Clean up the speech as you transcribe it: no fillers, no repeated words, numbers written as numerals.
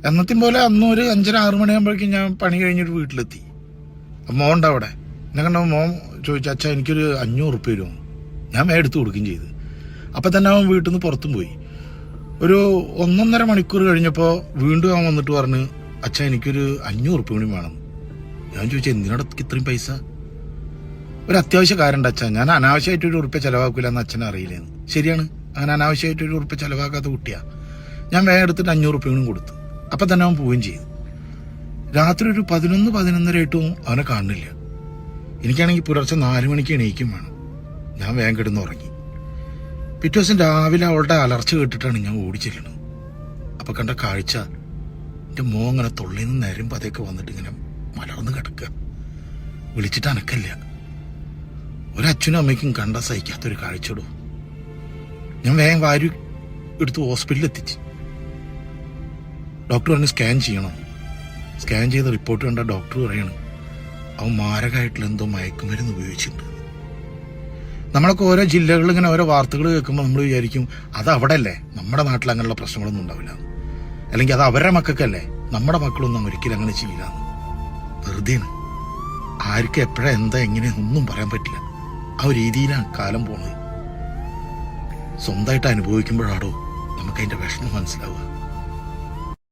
എന്നത്തെയും പോലെ അന്ന് ഒരു 5:30-6 മണിയാകുമ്പോഴേക്കും ഞാൻ പണി കഴിഞ്ഞൊരു വീട്ടിലെത്തി. മോൻ്റെ അവിടെ എന്നെ കണ്ടപ്പോൾ മോൻ ചോദിച്ചു, അച്ഛാ എനിക്കൊരു 500 ഉറുപ്പിക തരുമോ? ഞാൻ എടുത്ത് കൊടുക്കുകയും ചെയ്തു. അപ്പം തന്നെ അവൻ വീട്ടിൽ നിന്ന് പുറത്തും പോയി. ഒരു 1.5 മണിക്കൂർ കഴിഞ്ഞപ്പോൾ വീണ്ടും അവൻ വന്നിട്ട് പറഞ്ഞ്, അച്ഛാ എനിക്കൊരു 500 ഉറുപ്പിക കൂടി വേണം. ഞാൻ ചോദിച്ചു, എന്തിനാണ് ഇത്രയും പൈസ? ഒരു അത്യാവശ്യ കാര്യം അച്ഛാ, ഞാൻ അനാവശ്യമായിട്ടൊരു ഉറുപ്പിക ചിലവാക്കില്ല എന്ന് അച്ഛനെ അറിയില്ലെന്ന്. ശരിയാണ്, അങ്ങനെ അനാവശ്യമായിട്ടൊരു ഉറുപ്പിക ചിലവാക്കാത്ത കുട്ടിയാണ്. ഞാൻ വേഗം എടുത്തിട്ട് 500 ഉറുപ്പിക കൊടുത്തു. അപ്പം തന്നെ അവൻ പോവുകയും ചെയ്തു. രാത്രി ഒരു 11-11:30 അവനെ കാണുന്നില്ല. എനിക്കാണെങ്കിൽ പുലർച്ചെ 4 മണിക്ക് എണീക്കും വേണം. ഞാൻ വേഗം കിടന്ന് ഉറങ്ങി. പിറ്റേ ദിവസം രാവിലെ അവളുടെ അലർച്ച കേട്ടിട്ടാണ് ഞാൻ ഓടിച്ചെല്ലണത്. അപ്പം കണ്ട കാഴ്ച, എൻ്റെ മോൻ ഇങ്ങനെ തൊള്ളിൽ നിന്ന് നേരം പതയൊക്കെ വന്നിട്ട് ഇങ്ങനെ മലർന്ന് കിടക്കുക. വിളിച്ചിട്ട് അനക്കല്ല. ഒരച്ഛനും അമ്മയ്ക്കും കണ്ട സഹിക്കാത്തൊരു കാഴ്ചയിടും. ഞാൻ വേഗം വാരി എടുത്ത് ഹോസ്പിറ്റലിൽ എത്തിച്ച്. ഡോക്ടർ പറഞ്ഞ് സ്കാൻ ചെയ്യണം. സ്കാൻ ചെയ്ത റിപ്പോർട്ട് കണ്ട ഡോക്ടർ പറയണം, അവൻ മാരകമായിട്ടുള്ള എന്തോ മയക്കുമരുന്ന് ഉപയോഗിച്ചിട്ടുണ്ട്. നമ്മളൊക്കെ ഓരോ ജില്ലകളിൽ ഇങ്ങനെ ഓരോ വാർത്തകൾ കേൾക്കുമ്പോൾ നമ്മൾ വിചാരിക്കും അത് അവിടെ അല്ലേ, നമ്മുടെ നാട്ടിൽ അങ്ങനെയുള്ള പ്രശ്നങ്ങളൊന്നും ഉണ്ടാവില്ല, അല്ലെങ്കിൽ അത് അവരുടെ മക്കൾക്കല്ലേ, നമ്മുടെ മക്കളൊന്നും ഒരിക്കലും അങ്ങനെ ചെയ്യില്ല. വെറുതെയാണ്. ആർക്കും എപ്പോഴാ എന്താ എങ്ങനെയൊന്നും പറയാൻ പറ്റില്ല. ആ ഒരു രീതിയിലാണ് കാലം പോണത്. സ്വന്തമായിട്ട് അനുഭവിക്കുമ്പോഴാണോ നമുക്കതിൻ്റെ വിഷമം മനസ്സിലാവുക.